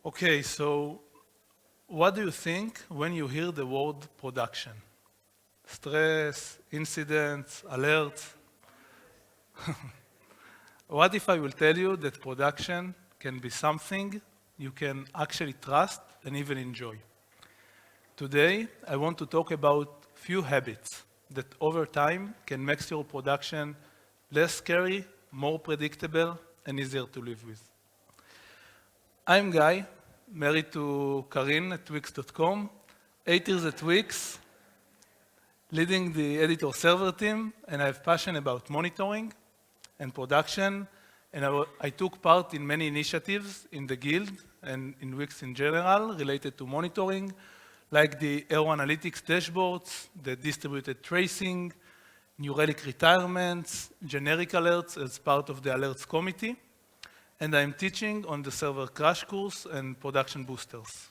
Okay, so what do you think when you hear the word production? Stress, incidents, alerts? What if I will tell you that production can be something you can actually trust and even enjoy? Today, I want to talk about few habits that over time can make your production less scary, more predictable, and easier to live with. I'm Guy, married to Karin at Wix.com, 8 years at Wix, leading the editor server team, and I have passion about monitoring and production, and I took part in many initiatives in the guild and in Wix in general related to monitoring, like the Aero Analytics dashboards, the distributed tracing, New Relic retirements, generic alerts as part of the alerts committee, and I'm teaching on the server crash course and production boosters.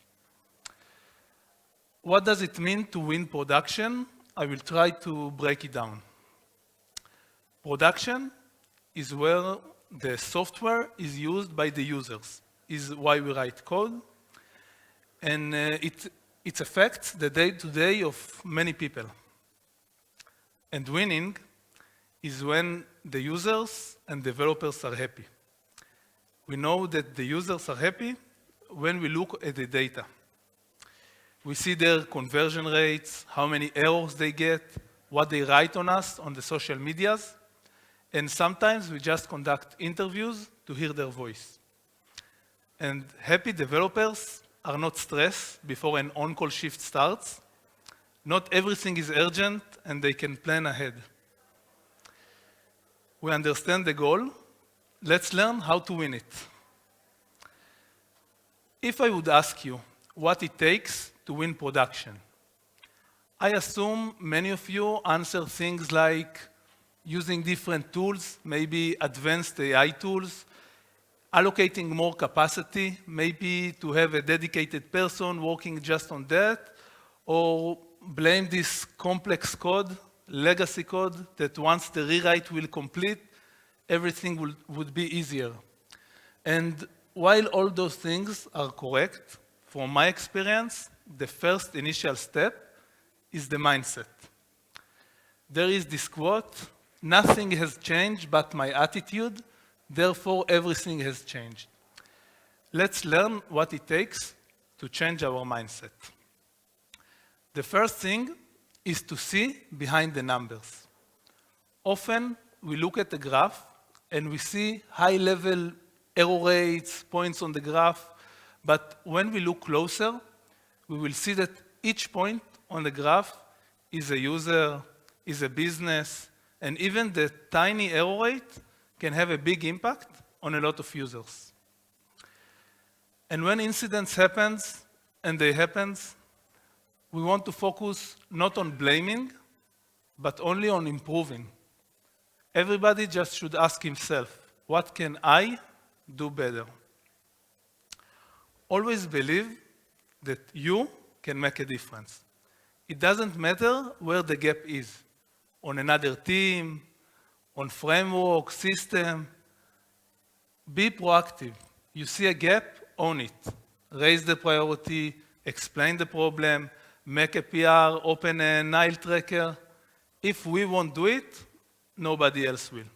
What does it mean to win production? I will try to break it down. Production is where the software is used by the users, is why we write code, and it affects the day-to-day of many people. And winning is when the users and developers are happy. We know that the users are happy when we look at the data. We see their conversion rates, how many errors they get, what they write on us on the social medias, and sometimes we just conduct interviews to hear their voice. And happy developers are not stressed before an on-call shift starts. Not everything is urgent and they can plan ahead. We understand the goal. Let's learn how to win it. If I would ask you what it takes to win production, I assume many of you answer things like using different tools, maybe advanced AI tools, allocating more capacity, maybe to have a dedicated person working just on that, or blame this complex code, legacy code, that once the rewrite will complete, everything would be easier. And while all those things are correct, from my experience, the first initial step is the mindset. There is this quote, "Nothing has changed but my attitude, therefore everything has changed." Let's learn what it takes to change our mindset. The first thing is to see behind the numbers. Often we look at the graph and we see high-level error rates, points on the graph, but when we look closer, we will see that each point on the graph is a user, is a business, and even the tiny error rate can have a big impact on a lot of users. And when incidents happen, and they happen, we want to focus not on blaming, but only on improving. Everybody just should ask himself, what can I do better? Always believe that you can make a difference. It doesn't matter where the gap is, on another team, on framework, system. Be proactive. You see a gap, own it. Raise the priority, explain the problem, make a PR, open a Nile tracker. If we won't do it, nobody else will.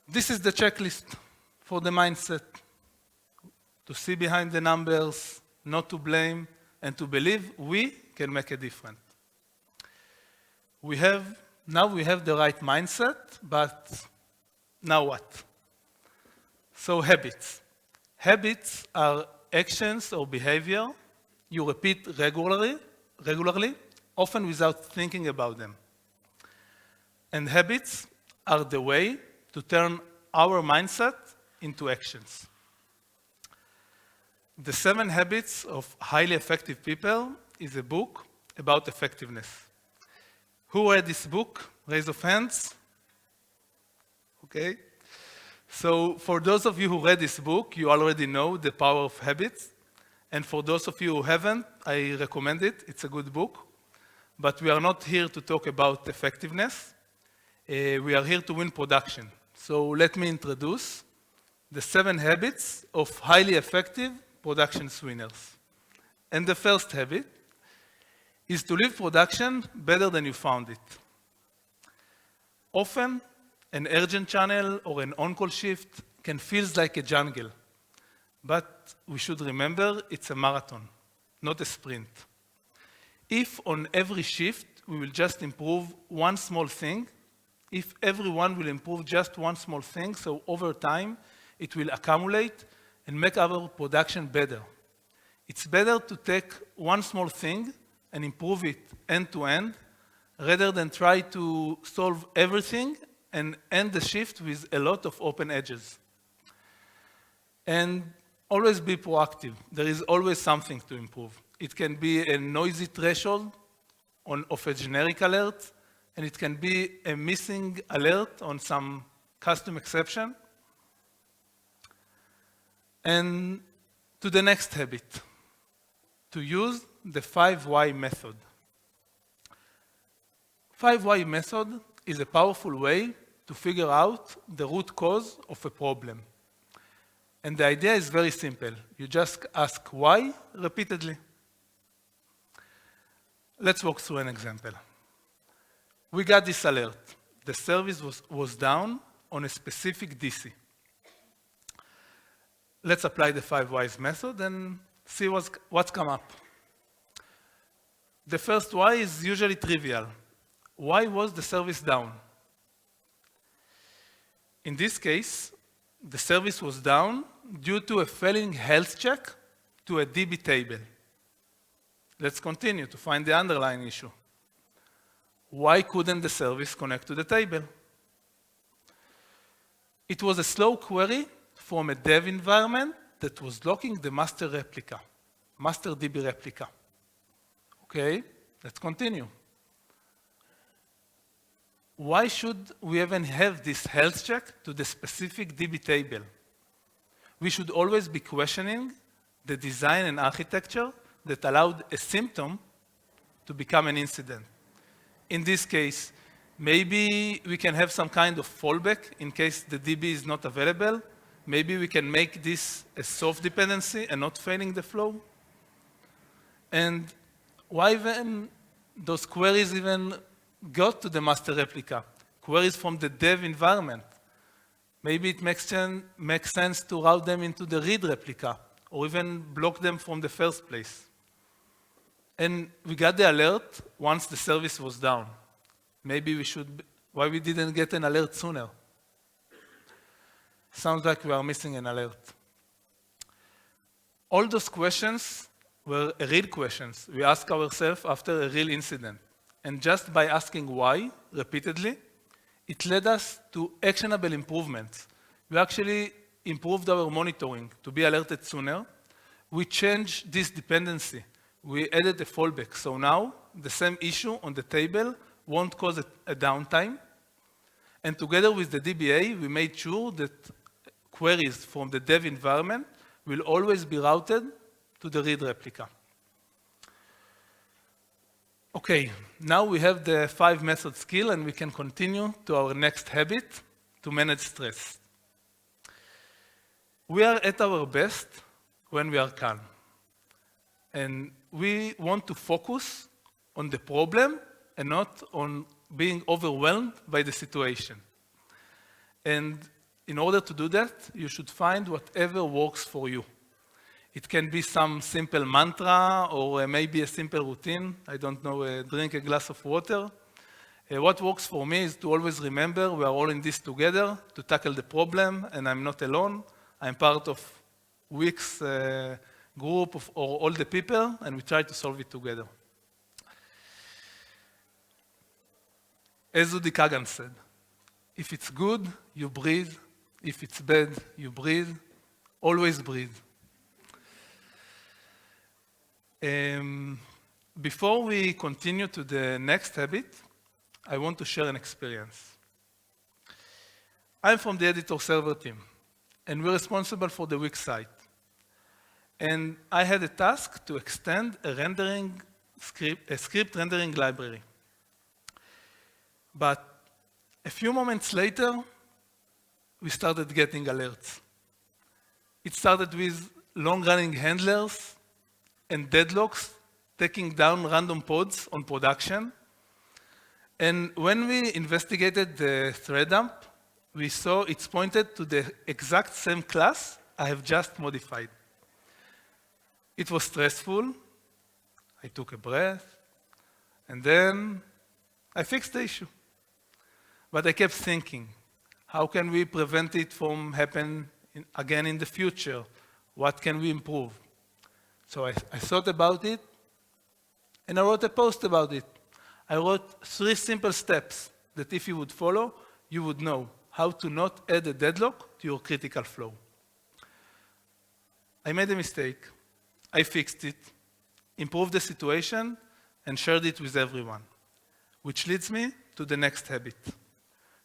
This is the checklist for the mindset. To see behind the numbers, not to blame, and to believe we can make a difference. Now we have the right mindset, but now what? So habits. Habits are actions or behavior you repeat regularly, often without thinking about them. And habits are the way to turn our mindset into actions. The 7 Habits of Highly Effective People is a book about effectiveness. Who read this book? Raise of hands. Okay. So for those of you who read this book, you already know the power of habits. And for those of you who haven't, I recommend it. It's a good book. But we are not here to talk about effectiveness. We are here to win production. So let me introduce the 7 habits of highly effective production winners. And the first habit is to leave production better than you found it. Often, an urgent channel or an on-call shift can feel like a jungle, but we should remember it's a marathon, not a sprint. If on every shift we will just improve one small thing, if everyone will improve just one small thing, so over time it will accumulate and make our production better. It's better to take one small thing and improve it end to end, rather than try to solve everything and end the shift with a lot of open edges. And always be proactive. There is always something to improve. It can be a noisy threshold of a generic alert, and it can be a missing alert on some custom exception. And to the next habit, to use the 5 Why method. 5 Why method is a powerful way to figure out the root cause of a problem. And the idea is very simple. You just ask why repeatedly. Let's walk through an example. We got this alert. The service was down on a specific DC. Let's apply the 5 Whys method and see what's come up. The first why is usually trivial. Why was the service down? In this case, the service was down due to a failing health check to a DB table. Let's continue to find the underlying issue. Why couldn't the service connect to the table? It was a slow query from a dev environment that was locking the master replica, master DB replica. Okay, let's continue. Why should we even have this health check to the specific DB table? We should always be questioning the design and architecture that allowed a symptom to become an incident. In this case, maybe we can have some kind of fallback in case the DB is not available. Maybe we can make this a soft dependency and not failing the flow. And why then those queries even got to the master replica? Queries from the dev environment. Maybe it makes sense to route them into the read replica or even block them from the first place. And we got the alert once the service was down. Maybe why we didn't get an alert sooner? Sounds like we are missing an alert. All those questions were real questions we ask ourselves after a real incident. And just by asking why repeatedly, it led us to actionable improvements. We actually improved our monitoring to be alerted sooner. We changed this dependency. We added a fallback. So now the same issue on the table won't cause a downtime. And together with the DBA, we made sure that queries from the dev environment will always be routed to the read replica. Okay, now we have the 5 method skill and we can continue to our next habit to manage stress. We are at our best when we are calm. And we want to focus on the problem and not on being overwhelmed by the situation. And in order to do that, you should find whatever works for you. It can be some simple mantra or maybe a simple routine. I don't know, drink a glass of water. What works for me is to always remember we are all in this together to tackle the problem, and I'm not alone. I'm part of Wix group of all the people, and we try to solve it together. As Udi Kagan said, if it's good, you breathe. If it's bad, you breathe. Always breathe. Before we continue to the next habit, I want to share an experience. I'm from the editor server team, and we're responsible for the Wix site. And I had a task to extend a script rendering library. But a few moments later, we started getting alerts. It started with long-running handlers and deadlocks taking down random pods on production. And when we investigated the thread dump, we saw it's pointed to the exact same class I have just modified. It was stressful. I took a breath, and then I fixed the issue. But I kept thinking, how can we prevent it from happening again in the future? What can we improve? So I thought about it, and I wrote a post about it. I wrote 3 simple steps that if you would follow, you would know how to not add a deadlock to your critical flow. I made a mistake. I fixed it, improved the situation, and shared it with everyone, which leads me to the next habit,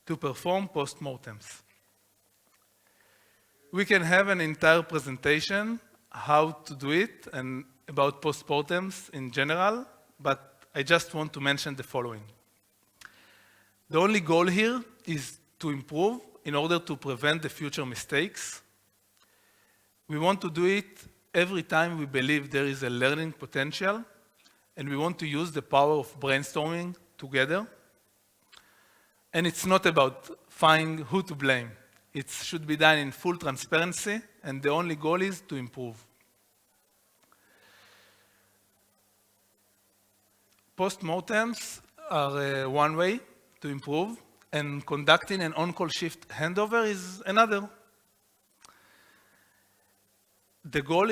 to perform postmortems. We can have an entire presentation how to do it and about postmortems in general, but I just want to mention the following. The only goal here is to improve in order to prevent the future mistakes. We want to do it every time we believe there is a learning potential, and we want to use the power of brainstorming together. And it's not about finding who to blame. It should be done in full transparency, and the only goal is to improve. Postmortems are one way to improve, and conducting an on-call shift handover is another. The goal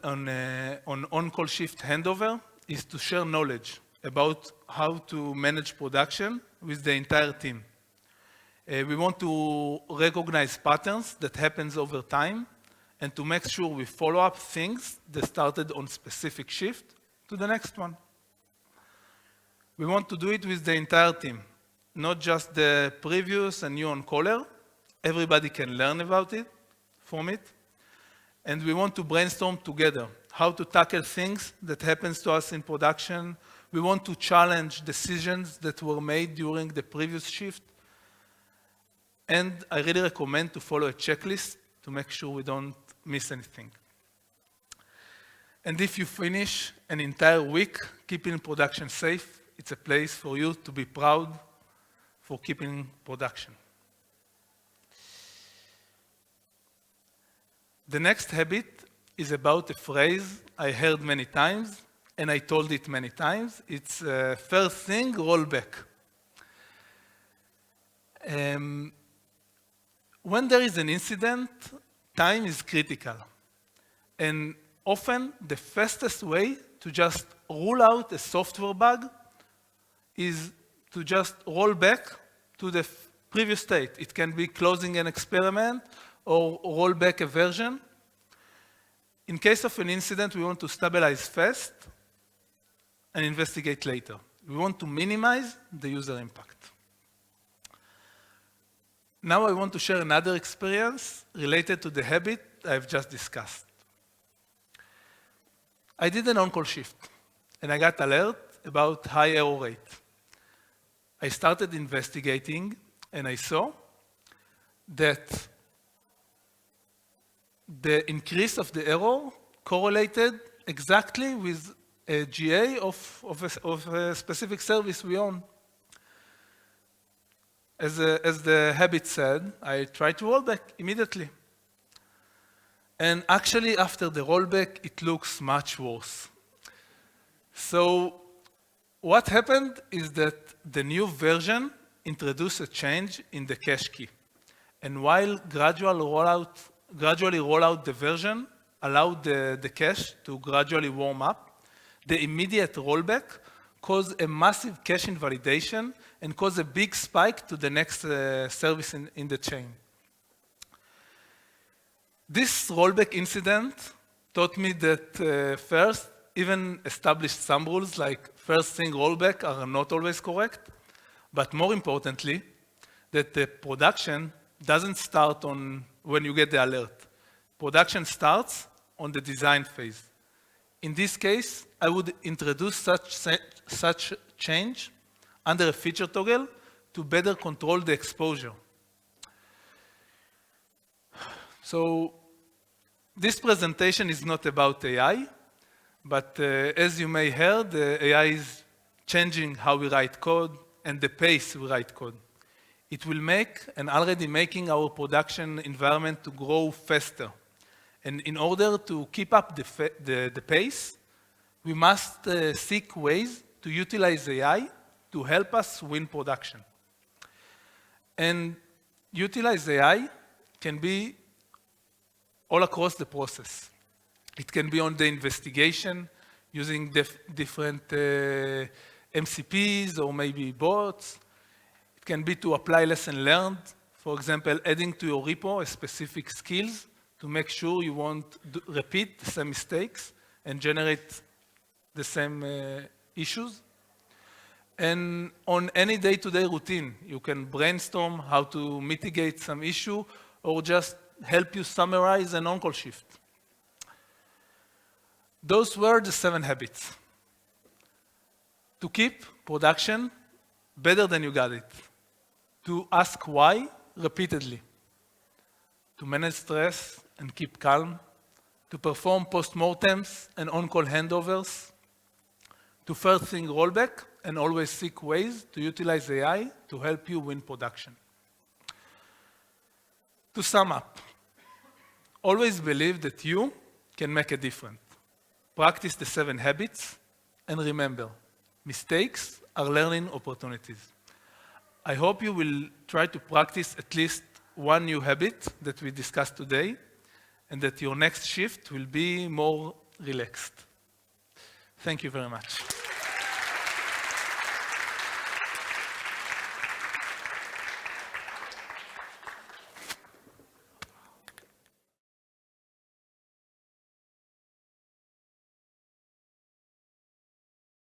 on on-call shift handover is to share knowledge about how to manage production with the entire team. We want to recognize patterns that happens over time and to make sure we follow up things that started on specific shift to the next one. We want to do it with the entire team, not just the previous and new on-caller. Everybody can learn about it, from it. And we want to brainstorm together how to tackle things that happens to us in production. We want to challenge decisions that were made during the previous shift. And I really recommend to follow a checklist to make sure we don't miss anything. And if you finish an entire week keeping production safe, it's a place for you to be proud for keeping production. The next habit is about a phrase I heard many times, and I told it many times. It's first thing, rollback. When there is an incident, time is critical. And often, the fastest way to just rule out a software bug is to just roll back to the previous state. It can be closing an experiment or roll back a version. In case of an incident, we want to stabilize fast and investigate later. We want to minimize the user impact. Now I want to share another experience related to the habit I've just discussed. I did an on-call shift, and I got alert about high error rate. I started investigating, and I saw that the increase of the error correlated exactly with a GA of a specific service we own. As the habit said, I tried to roll back immediately. And actually, after the rollback, it looks much worse. So what happened is that the new version introduced a change in the cache key. And while gradually roll out the version allowed the cache to gradually warm up, the immediate rollback caused a massive cache invalidation and caused a big spike to the next service in the chain. This rollback incident taught me that first, even established some rules like first thing rollback are not always correct, but more importantly, that the production doesn't start on when you get the alert. Production starts on the design phase. In this case, I would introduce such change under a feature toggle to better control the exposure. So This presentation is not about AI, but as you may heard, AI is changing how we write code and the pace we write code. It will make and already making our production environment to grow faster. And in order to keep up the pace, we must seek ways to utilize AI to help us win production. And utilize AI can be all across the process. It can be on the investigation, using different MCPs or maybe bots. It can be to apply lesson learned. For example, adding to your repo a specific skills to make sure you won't repeat the same mistakes and generate the same issues. And on any day-to-day routine, you can brainstorm how to mitigate some issue or just help you summarize an on-call shift. Those were the 7 habits. To keep production better than you got it. To ask why repeatedly. To manage stress and keep calm. To perform post-mortems and on-call handovers. To first think rollback and always seek ways to utilize AI to help you win production. To sum up, always believe that you can make a difference. Practice the 7 habits, and remember, mistakes are learning opportunities. I hope you will try to practice at least one new habit that we discussed today, and that your next shift will be more relaxed. Thank you very much.